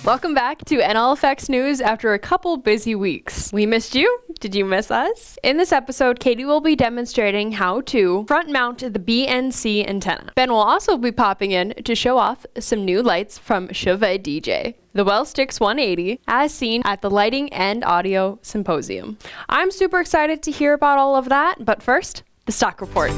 Welcome back to NLFX News after a couple busy weeks. We missed you. Did you miss us? In this episode, Katie will be demonstrating how to front mount the BNC antenna. Ben will also be popping in to show off some new lights from Chevy DJ. The Wellsticks 180, as seen at the Lighting and Audio Symposium. I'm super excited to hear about all of that, but first, the stock report.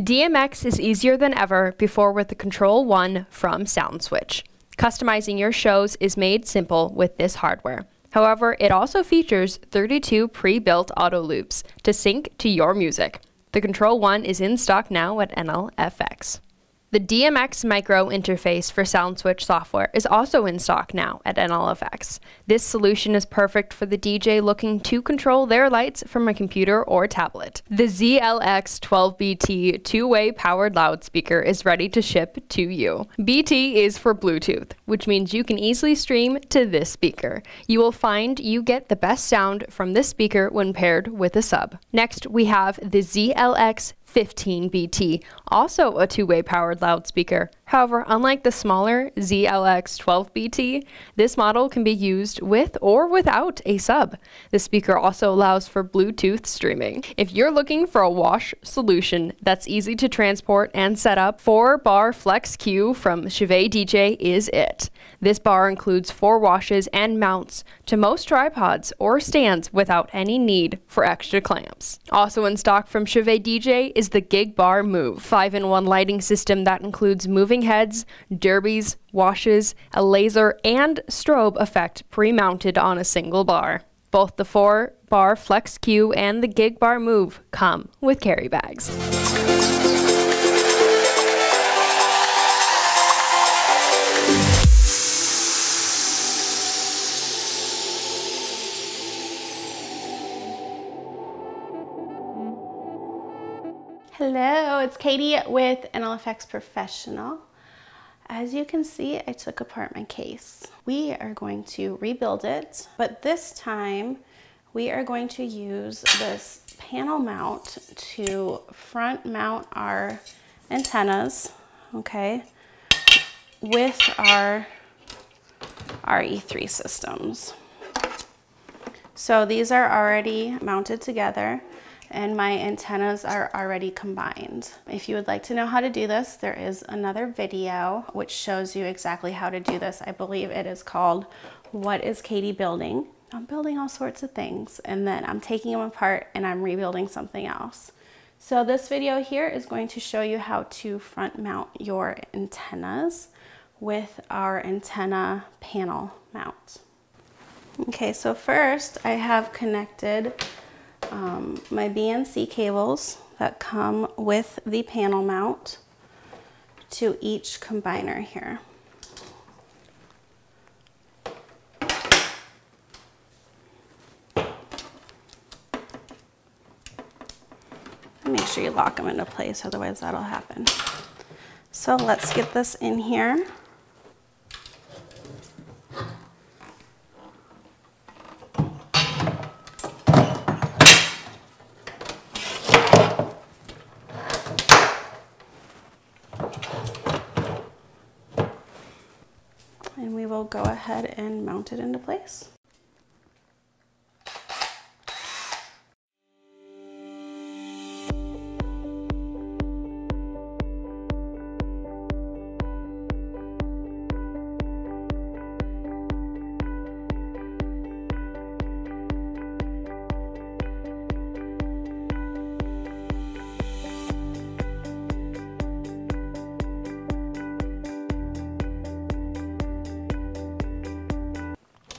DMX is easier than ever before with the Control 1 from SoundSwitch. Customizing your shows is made simple with this hardware. However, it also features 32 pre-built auto loops to sync to your music. The Control 1 is in stock now at NLFX. The DMX Micro interface for SoundSwitch software is also in stock now at NLFX. This solution is perfect for the DJ looking to control their lights from a computer or tablet. The ZLX 12BT two-way powered loudspeaker is ready to ship to you. BT is for Bluetooth, which means you can easily stream to this speaker. You will find you get the best sound from this speaker when paired with a sub. Next, we have the ZLX 15BT, also a two-way powered loudspeaker. However, unlike the smaller ZLX 12BT, this model can be used with or without a sub. The speaker also allows for Bluetooth streaming. If you're looking for a wash solution that's easy to transport and set up, 4-bar Flex Q from Chevy DJ is it. This bar includes 4 washes and mounts to most tripods or stands without any need for extra clamps. Also in stock from Chevy DJ is the Gig Bar Move, 5-in-1 lighting system that includes moving heads, derbies, washes, a laser, and strobe effect pre-mounted on a single bar. Both the 4-bar Flex Q and the Gig Bar Move come with carry bags. Hello, it's Katie with NLFX Professional. As you can see, I took apart my case. We are going to rebuild it, but this time we are going to use this panel mount to front mount our antennas, okay, with our RE3 systems. So these are already mounted together, and my antennas are already combined. If you would like to know how to do this, there is another video which shows you exactly how to do this. I believe it is called What is Katie Building? I'm building all sorts of things, and then I'm taking them apart and I'm rebuilding something else. So this video here is going to show you how to front mount your antennas with our antenna panel mount. Okay, so first I have connected my BNC cables that come with the panel mount to each combiner here. Make sure you lock them into place, otherwise that'll happen. So let's get this in here. And we will go ahead and mount it into place.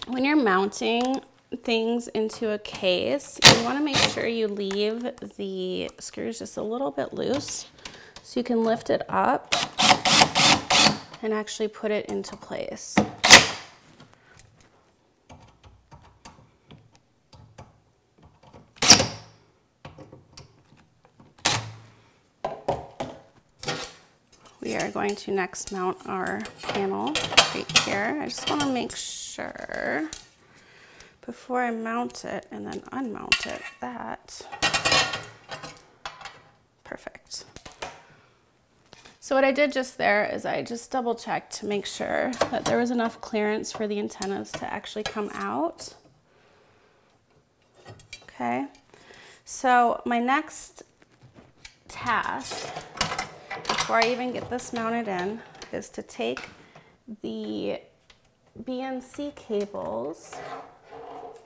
When you're mounting things into a case, you want to make sure you leave the screws just a little bit loose so you can lift it up and actually put it into place. We are going to next mount our panel right here. I just want to make sure before I mount it and then unmount it that perfect. So what I did just there is I just double checked to make sure that there was enough clearance for the antennas to actually come out. Okay, so my next task, before I even get this mounted in, is to take the BNC cables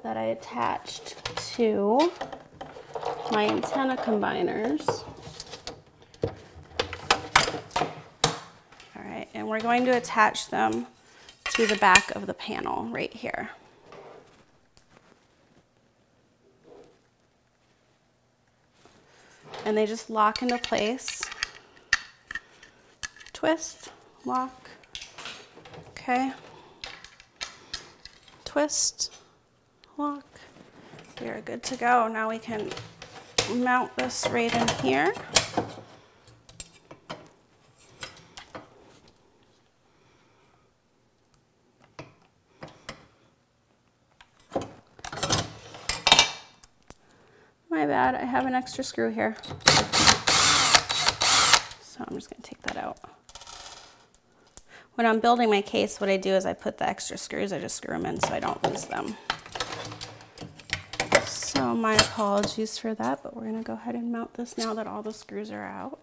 that I attached to my antenna combiners. All right, and we're going to attach them to the back of the panel right here. And they just lock into place. Twist, lock, okay. Twist, lock. We are good to go. Now we can mount this right in here. My bad, I have an extra screw here. So I'm just gonna take that out. When I'm building my case, what I do is I put the extra screws, I just screw them in so I don't lose them. So my apologies for that, but we're gonna go ahead and mount this now that all the screws are out.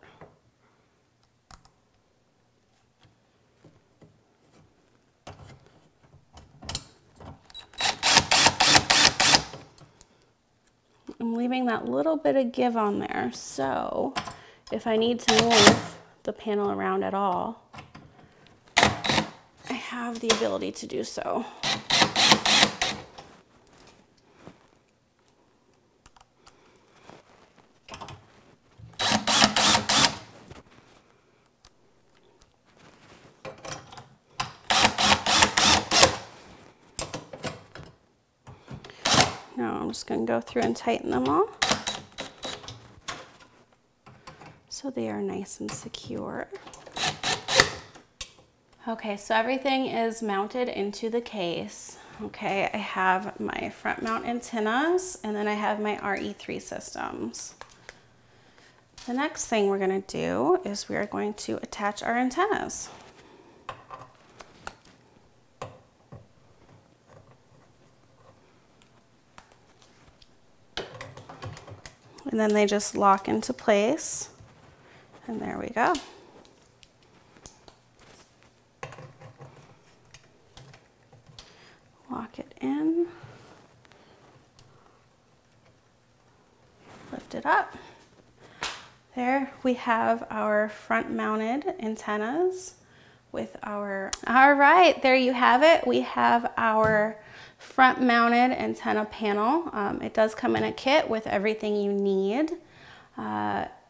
I'm leaving that little bit of give on there, so if I need to move the panel around at all, I have the ability to do so. Now I'm just going to go through and tighten them all so they are nice and secure. Okay, so everything is mounted into the case. Okay, I have my front mount antennas and then I have my RE3 systems. The next thing we're going to do is we are going to attach our antennas. And then they just lock into place. And there we go. Lock it in. Lift it up. There we have our front mounted antennas with our, all right, there you have it. We have our front mounted antenna panel. It does come in a kit with everything you need.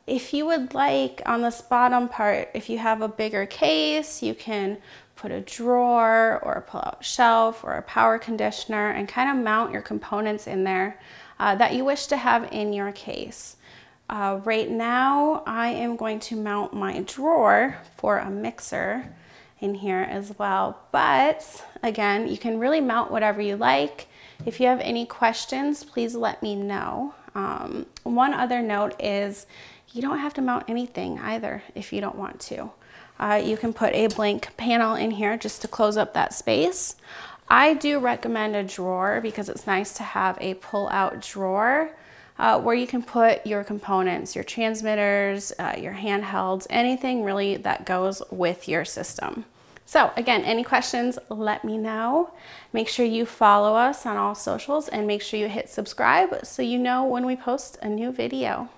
If you would like, on this bottom part, if you have a bigger case, you can put a drawer or a pull-out shelf or a power conditioner and kind of mount your components in there that you wish to have in your case. Right now, I am going to mount my drawer for a mixer in here as well. But again, you can really mount whatever you like. If you have any questions, please let me know. One other note is you don't have to mount anything either if you don't want to. You can put a blank panel in here just to close up that space. I do recommend a drawer because it's nice to have a pull-out drawer where you can put your components, your transmitters, your handhelds, anything really that goes with your system. So again, any questions, let me know. Make sure you follow us on all socials and make sure you hit subscribe so you know when we post a new video.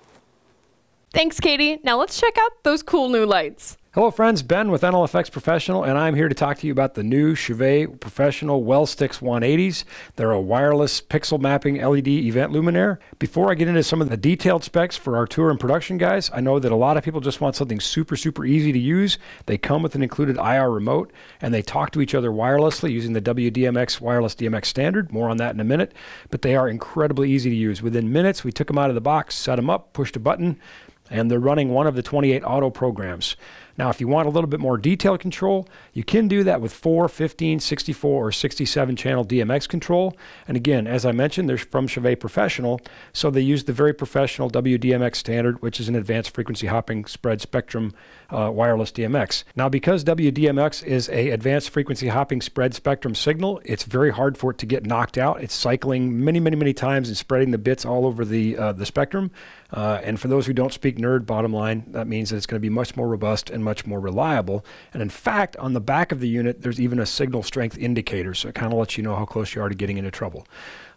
Thanks, Katie. Now let's check out those cool new lights. Hello friends, Ben with NLFX Professional, and I'm here to talk to you about the new Chauvet Professional WellSticks 180s. They're a wireless pixel mapping LED event luminaire. Before I get into some of the detailed specs for our tour and production guys, I know that a lot of people just want something super easy to use. They come with an included IR remote, and they talk to each other wirelessly using the WDMX wireless DMX standard. More on that in a minute, but they are incredibly easy to use. Within minutes, we took them out of the box, set them up, pushed a button, and they're running one of the 28 auto programs. Now, if you want a little bit more detailed control, you can do that with 4, 15, 64, or 67 channel DMX control. And again, as I mentioned, they're from Chauvet Professional, so they use the very professional WDMX standard, which is an advanced frequency hopping spread spectrum wireless DMX. Now, because WDMX is a advanced frequency hopping spread spectrum signal, it's very hard for it to get knocked out. It's cycling many times and spreading the bits all over the spectrum. And for those who don't speak nerd, bottom line, that means that it's going to be much more robust and much more reliable. And in fact, on the back of the unit, there's even a signal strength indicator, so it kind of lets you know how close you are to getting into trouble.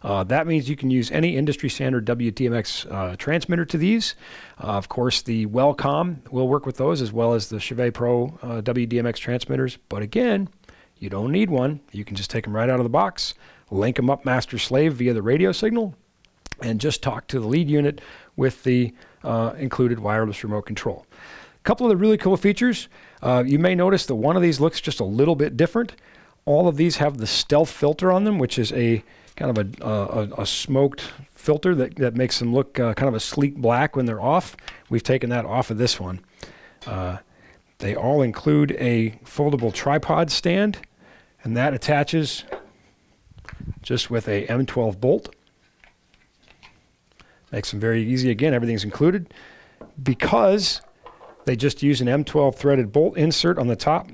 That means you can use any industry standard WDMX transmitter to these. Of course, the Wellcom will work with those, as well as the Chauvet Pro WDMX transmitters. But again, you don't need one. You can just take them right out of the box, link them up master-slave via the radio signal, and just talk to the lead unit with the included wireless remote control. A couple of the really cool features. You may notice that one of these looks just a little bit different. All of these have the stealth filter on them, which is a kind of a smoked filter that makes them look kind of a sleek black when they're off. We've taken that off of this one. They all include a foldable tripod stand, and that attaches just with a M12 bolt. Makes them very easy. Again, everything's included. Because they just use an M12 threaded bolt insert on the top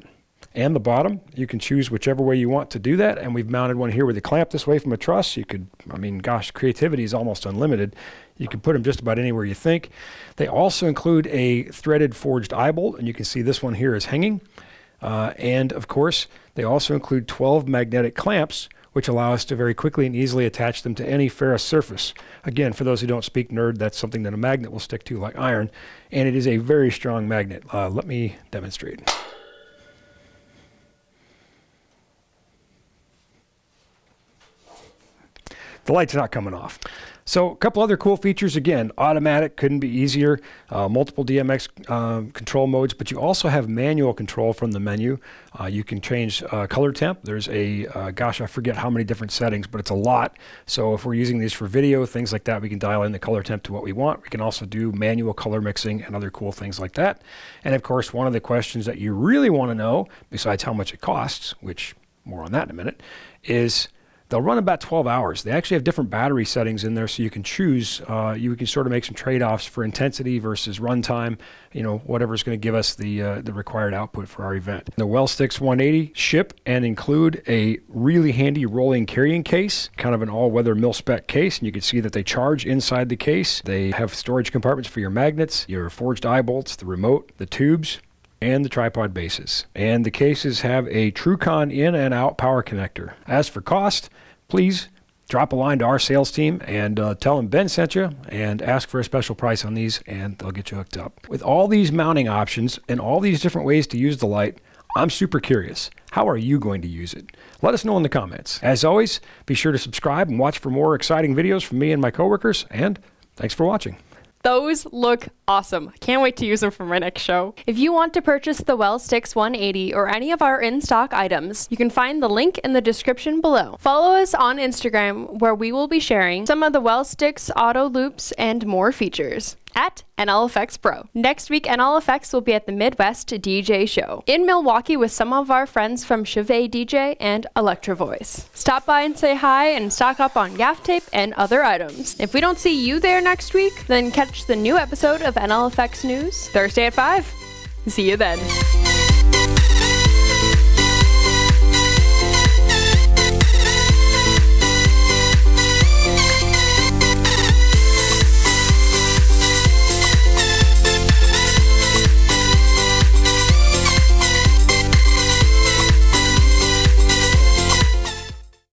and the bottom, you can choose whichever way you want to do that. And we've mounted one here with a clamp this way from a truss. You could, I mean, gosh, creativity is almost unlimited. You can put them just about anywhere you think. They also include a threaded forged eye bolt, and you can see this one here is hanging. And of course, they also include 12 magnetic clamps, which allow us to very quickly and easily attach them to any ferrous surface. Again, for those who don't speak nerd, that's something that a magnet will stick to like iron, and it is a very strong magnet. Let me demonstrate. The light's not coming off. So a couple other cool features. Again, automatic couldn't be easier. Multiple DMX control modes, but you also have manual control from the menu. You can change color temp. There's a, gosh, I forget how many different settings, but it's a lot. So if we're using these for video, things like that, we can dial in the color temp to what we want. We can also do manual color mixing and other cool things like that. And of course, one of the questions that you really want to know, besides how much it costs, which more on that in a minute, is they'll run about 12 hours. They actually have different battery settings in there, so you can choose. You can sort of make some trade-offs for intensity versus runtime, you know, whatever's going to give us the required output for our event. The WellSticks 180 ship and include a really handy rolling carrying case, kind of an all-weather mil-spec case, and you can see that they charge inside the case. They have storage compartments for your magnets, your forged eye bolts, the remote, the tubes, and the tripod bases. And the cases have a TrueCon in and out power connector. As for cost, please drop a line to our sales team and tell them Ben sent you and ask for a special price on these, and they'll get you hooked up. With all these mounting options and all these different ways to use the light, I'm super curious. How are you going to use it? Let us know in the comments. As always, be sure to subscribe and watch for more exciting videos from me and my coworkers, and thanks for watching. Those look awesome. Can't wait to use them for my next show. If you want to purchase the WellSticks 180 or any of our in-stock items, you can find the link in the description below. Follow us on Instagram, where we will be sharing some of the WellSticks auto loops and more features at NLFX Pro. Next week, NLFX will be at the Midwest DJ show in Milwaukee with some of our friends from Chauvet DJ and Electro Voice. Stop by and say hi and stock up on gaff tape and other items. If we don't see you there next week, then catch the new episode of NLFX News Thursday at 5. See you then.